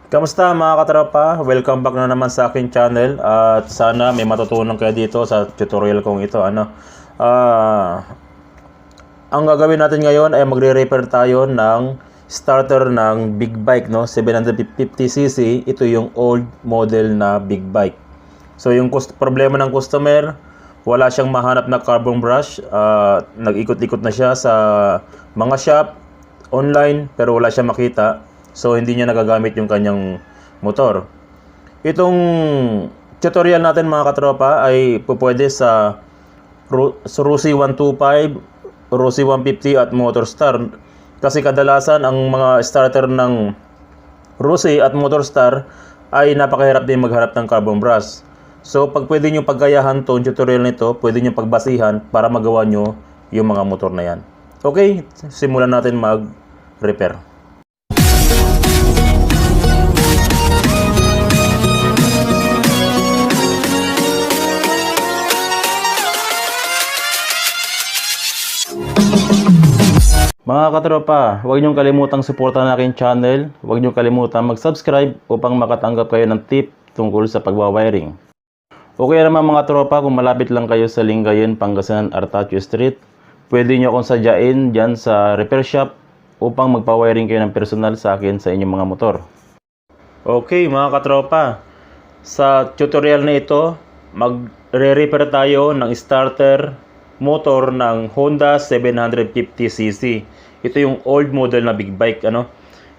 Kamusta mga katropa? Welcome back na naman sa akin channel at sana may matutunan kayo dito sa tutorial kong ito. Ang gagawin natin ngayon ay magre-repair tayo ng starter ng big bike, 750cc. Ito yung old model na big bike. So yung problema ng customer, wala siyang mahanap na carbon brush. Nag-ikot-ikot na siya sa mga shop online pero wala siyang makita. So hindi niya nagagamit yung kanyang motor. Itong tutorial natin mga katropa ay pupwede sa Rusi 125, Rusi 150 at Motorstar. Kasi kadalasan ang mga starter ng Rusi at Motorstar ay napakahirap din maghanap ng carbon brush. So pag pwede nyo paggayahan tong tutorial nito, pwede nyo pagbasihan para magawa nyo yung mga motor na yan. Okay, simulan natin mag-repair. Mga katropa, huwag niyong kalimutang suportahan ang aking channel. Huwag niyong kalimutang mag-subscribe upang makatanggap kayo ng tip tungkol sa pagwawiring. Okay naman mga tropa, kung malapit lang kayo sa Lingayen, Pangasinan, Artacho Street, pwede niyo akong sadyain dyan sa repair shop upang magpa-wiring kayo ng personal sa akin sa inyong mga motor. Okay mga katropa, sa tutorial na ito, magre-repair tayo ng starter motor ng Honda 750cc. Ito yung old model na big bike,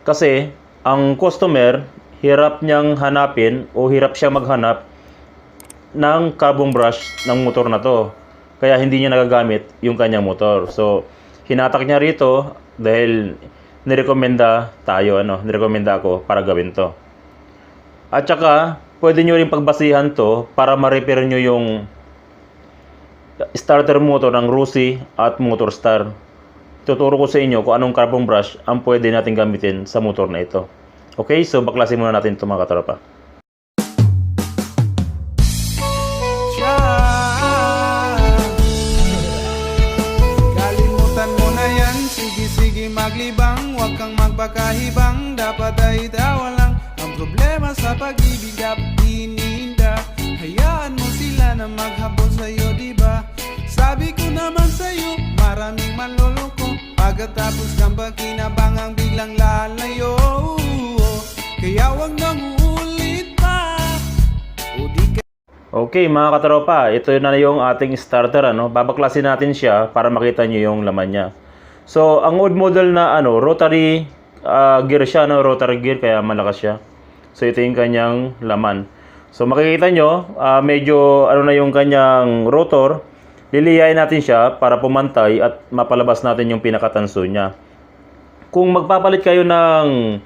Kasi ang customer hirap niyang hanapin o hirap siyang maghanap ng carbon brush ng motor na to. Kaya hindi niya nagagamit yung kanyang motor. So, hinatak niya rito dahil nirekomenda ako para gawin to. At saka, pwede nyo rin pagbasihan to para ma-repair nyo yung starter motor ng Rusi at Motorstar. Tuturo ko sa inyo kung anong carbon brush ang pwede natin gamitin sa motor na ito. Okay, so baklasin muna natin ito mga katropa. Kalimutan mo na yan, sige maglibang, huwag kang magpakahibang, dapat ay tawa lang. Ang problema sa pag-ibig dapat ininda, hayaan mo sila na maghabol sa'yo, diba? Sabi ko naman sa'yo, maraming manloloko, pagkatapos kang pagkinabangang biglang lalayo. Kaya huwag nang uulit pa. Okay mga katropa, ito na yung ating starter, Babaklasin natin siya para makita nyo yung laman niya. So, ang old model na rotary gear siya, rotary gear, kaya malakas siya. So, ito yung kanyang laman. So, makikita nyo, medyo na yung kanyang rotor. Liliyain natin siya para pumantay at mapalabas natin yung pinakatanso niya. Kung magpapalit kayo ng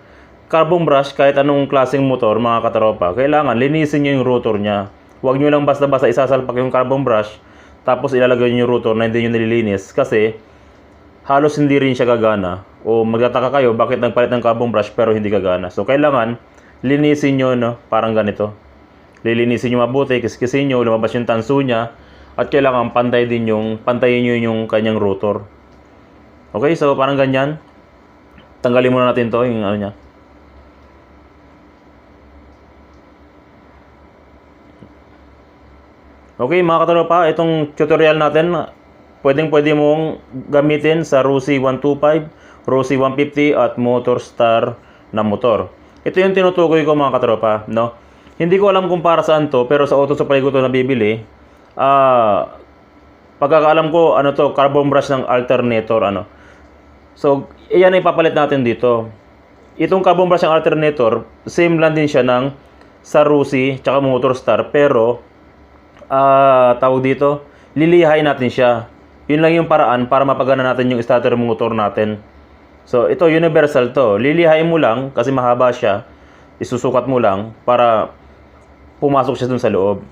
carbon brush kahit anong klaseng motor mga katropa, kailangan linisin nyo yung rotor niya. Huwag nyo lang basta-basta isasalpak yung carbon brush tapos ilalagay nyo yung rotor na hindi nyo nililinis kasi halos hindi rin siya gagana. O magtataka kayo bakit nagpalit ng carbon brush pero hindi gagana. So kailangan linisin nyo parang ganito. Lilinisin nyo mabuti, kiskisin nyo, lumabas yung tanso niya. At kailangan pantayin nyo yung kanyang rotor. Okay, so parang ganyan. Tanggalin muna natin to, yung niya. Okay mga katropa, itong tutorial natin, pwede mong gamitin sa Rusi 125, Rusi 150 at Motorstar na motor. Ito yung tinutukoy ko mga katropa, Hindi ko alam kung para saan to, pero sa auto supply ko to nabibili. Pagkakaalam ko, carbon brush ng alternator, So, iyan ay papalit natin dito. Itong carbon brush ng alternator, same lang din siya ng sa Rusi, tsaka Motorstar, pero, tawag dito, lilihain natin siya. Yun lang yung paraan para mapagana natin yung starter motor natin. So, ito, universal to. Lilihain mo lang, kasi mahaba siya, isusukat mo lang, para pumasok siya dun sa loob.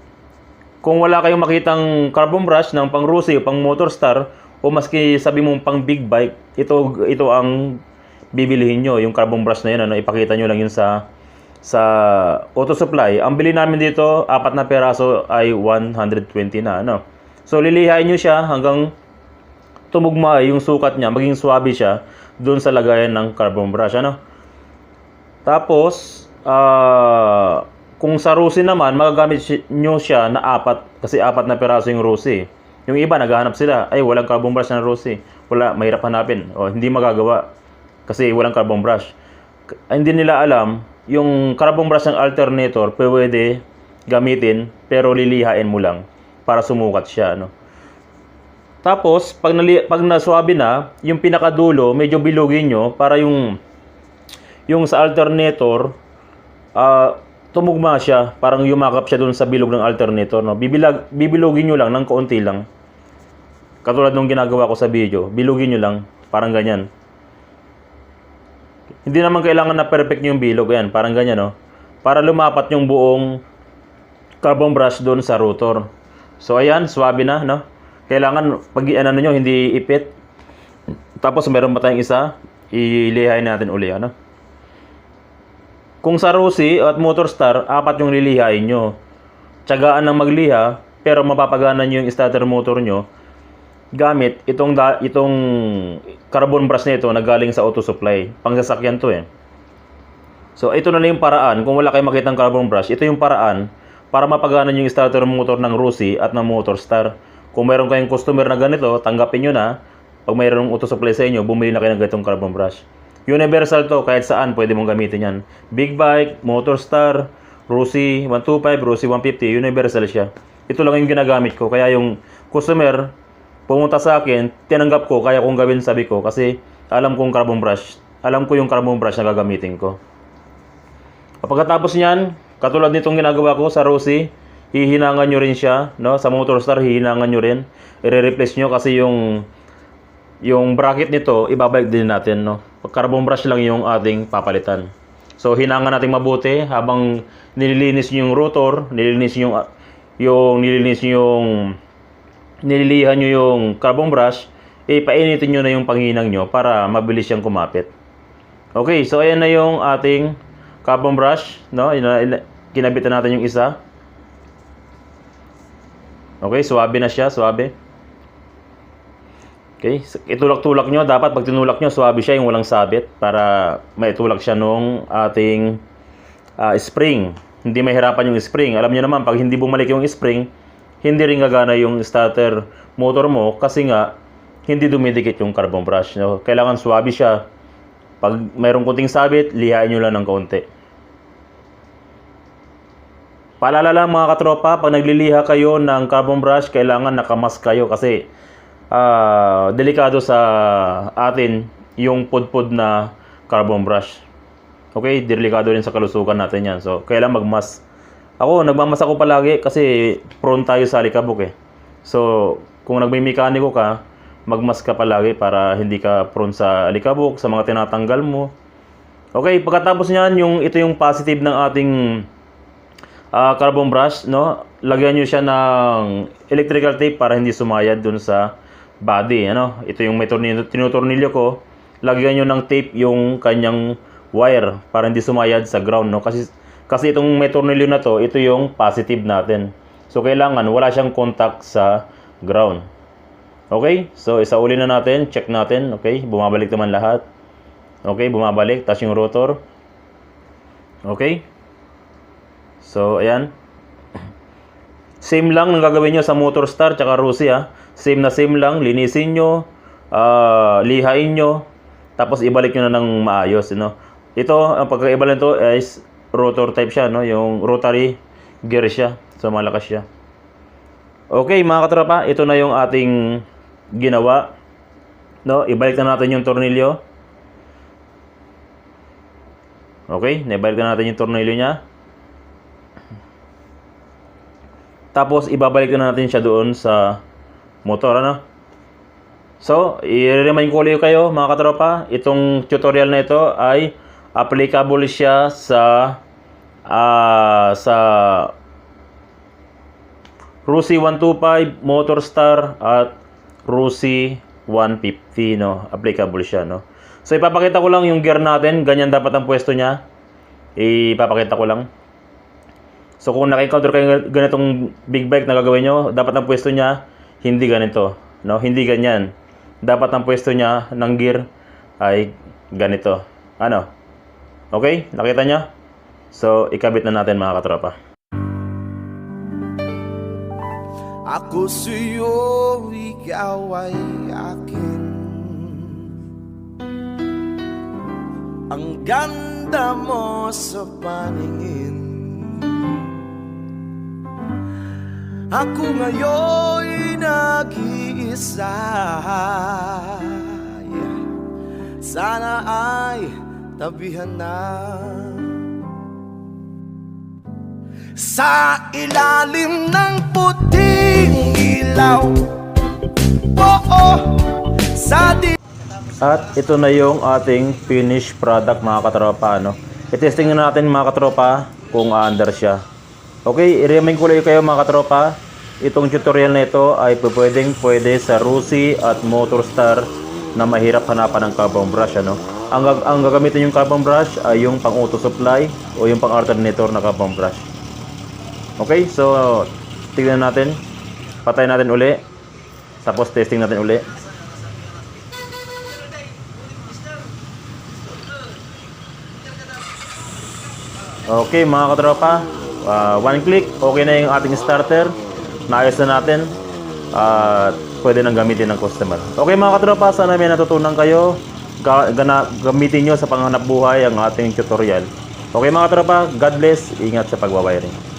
Kung wala kayong makitang carbon brush ng pang Rusi o pang Motorstar o maski sabi mong pang big bike, ito ang bibilihin nyo, yung carbon brush na yun, ipakita nyo lang yun sa auto supply. Ang bili namin dito, 4 na peraso ay 120 na, So lilihain nyo siya hanggang tumugma yung sukat niya, maging swabe siya doon sa lagayan ng carbon brush, Tapos Kung sa Rusi naman, magagamit nyo siya na apat, kasi apat na piraso yung Rusi. Yung iba, naghahanap sila, ay walang carbon brush na Rusi. Wala, mahirap hanapin. O, hindi magagawa kasi walang carbon brush. Hindi nila alam, yung carbon brush ng alternator, pwede gamitin, pero lilihain mo lang para sumukat siya. No? Tapos, pag naswabe na, yung pinakadulo, medyo bilugin nyo para yung sa alternator, tumugma siya, parang yumakap siya dun sa bilog ng alternator. No? Bibilugin nyo lang ng kaunti lang. Katulad nung ginagawa ko sa video, bilugin nyo lang, parang ganyan. Hindi naman kailangan na perfect yung bilog, yan, parang ganyan, no? Para lumapat yung buong carbon brush doon sa rotor. So, ayan, swabe na, no? Kailangan, pag ano nyo, hindi ipit. Tapos, meron pa tayong isa, ilihain natin uli, ano? Kung sa Rusi at Motorstar, apat yung lilihain nyo. Tiyagaan ng magliha, pero mapapagana nyo yung starter motor nyo gamit itong carbon brush na ito na galing sa auto supply. Pangsasakyan to eh. So, ito na lang yung paraan. Kung wala kayong makitang carbon brush, ito yung paraan para mapagana yung starter motor ng Rusi at ng Motorstar. Kung mayroon kayong customer na ganito, tanggapin nyo na. Pag mayroong auto supply sa inyo, bumili na kayo ng ganitong carbon brush. Universal to, kahit saan pwede mong gamitin yan. Big Bike, Motorstar, Rusi 125, Rusi 150, universal siya. Ito lang yung ginagamit ko. Kaya yung customer pumunta sa akin, tinanggap ko, kaya kong gawin sabi ko, kasi alam kong carbon brush. Alam ko yung carbon brush na gagamitin ko. Pagkatapos niyan, katulad nitong ginagawa ko sa Rusi, hihinangan nyo rin siya, no? Sa Motorstar, hihinangan nyo rin. I-replace nyo kasi yung bracket nito, ibabalik din natin, no? Carbon brush lang yung ating papalitan. So, hinangan natin mabuti habang nililinis nyo yung rotor, nililihan nyo yung carbon brush, painitin nyo na yung panghinang nyo para mabilis siyang kumapit. Okay, so ayan na yung ating carbon brush, no? Kinabitan natin yung isa. Okay, swabe na siya, swabe. Okay, itulak-tulak nyo. Dapat pag tinulak nyo, swabe siya, yung walang sabit para maitulak siya nung ating spring. Hindi mahirapan yung spring. Alam nyo naman, pag hindi bumalik yung spring, hindi rin gagana yung starter motor mo kasi nga hindi dumidikit yung carbon brush. No? Kailangan swabe siya. Pag mayroong kunting sabit, lihain nyo lang ng kaunti. Paalala lang mga katropa, pag nagliliha kayo ng carbon brush, kailangan nakamask kayo kasi delikado sa atin yung pudpud na carbon brush. Okay, delikado rin sa kalusugan natin yan. So, kailangan magmask. Ako, nagmamas ako palagi kasi prone tayo sa alikabok eh. So, kung nagmimikaniko ka, magmask ka palagi para hindi ka prone sa alikabok, sa mga tinatanggal mo. Okay, pagkatapos niyan, ito yung positive ng ating carbon brush, no? Lagyan nyo siya ng electrical tape para hindi sumayad dun sa body, ano? Ito yung may tinutornilyo ko. Lagyan nyo ng tape yung kanyang wire para hindi sumayad sa ground, no? Kasi itong may tornilyo na to, ito yung positive natin. So, kailangan wala siyang contact sa ground. Okay? So, isauli na natin. Check natin. Okay? Bumabalik naman lahat. Okay? Bumabalik. Tapos yung rotor. Okay? So, ayan. Same lang ang gagawin nyo sa Motorstar tsaka Rusi, ha. Same na same lang. Linisin nyo. Lihain nyo. Tapos, ibalik nyo na ng maayos. You know? Ito, ang pagkaiba nito is rotor type siya, no? Yung rotary gear siya. So, malakas siya. Okay, mga katropa, ito na yung ating ginawa. No? Ibalik na natin yung tornilyo. Okay, naibalik na natin yung tornilyo niya. Tapos, ibabalik na natin siya doon sa motor, ano? So, i-remind ko ulit kayo, mga katropa, itong tutorial na ito ay applicable siya sa Rusi 125, Motorstar at Rusi 150, no? Applicable siya, no? So, ipapakita ko lang yung gear natin. Ganyan dapat ang pwesto niya. Ipapakita ko lang. So, kung naka-encounter kayo ganitong big bike na gagawin nyo, dapat ang pwesto niya hindi ganito, no? Hindi ganyan. Dapat ang pwesto niya ng gear ay ganito. Ano? Okay? Nakita nyo? So, ikabit na natin mga katropa. Ako sa'yo, ikaw ay akin. Ang ganda mo sa paningin. Ako ngayon'y nag-iisa. Sana ay tabihan na. Sa ilalim ng puting ilaw, oo, sa di. At ito na yung ating finished product mga katropa, no? I-testing na natin mga katropa kung aandar siya. Okay, i-remind ko lang kayo mga katropa, itong tutorial na ito ay pwede sa Rusi at Motorstar na mahirap hanapan ng carbon brush, ano? Ang gagamitin yung carbon brush ay yung pang auto supply o yung pang alternator na carbon brush. Okay, so tignan natin, patayin natin uli, tapos testing natin uli. Okay mga katropa, one click, okay na yung ating starter. Naayos na natin at pwede nang gamitin ng customer. Okay mga katropa, sana may natutunan kayo. Gamitin nyo sa panghanap buhay ang ating tutorial. Okay mga katropa, God bless, ingat sa pagwawiring.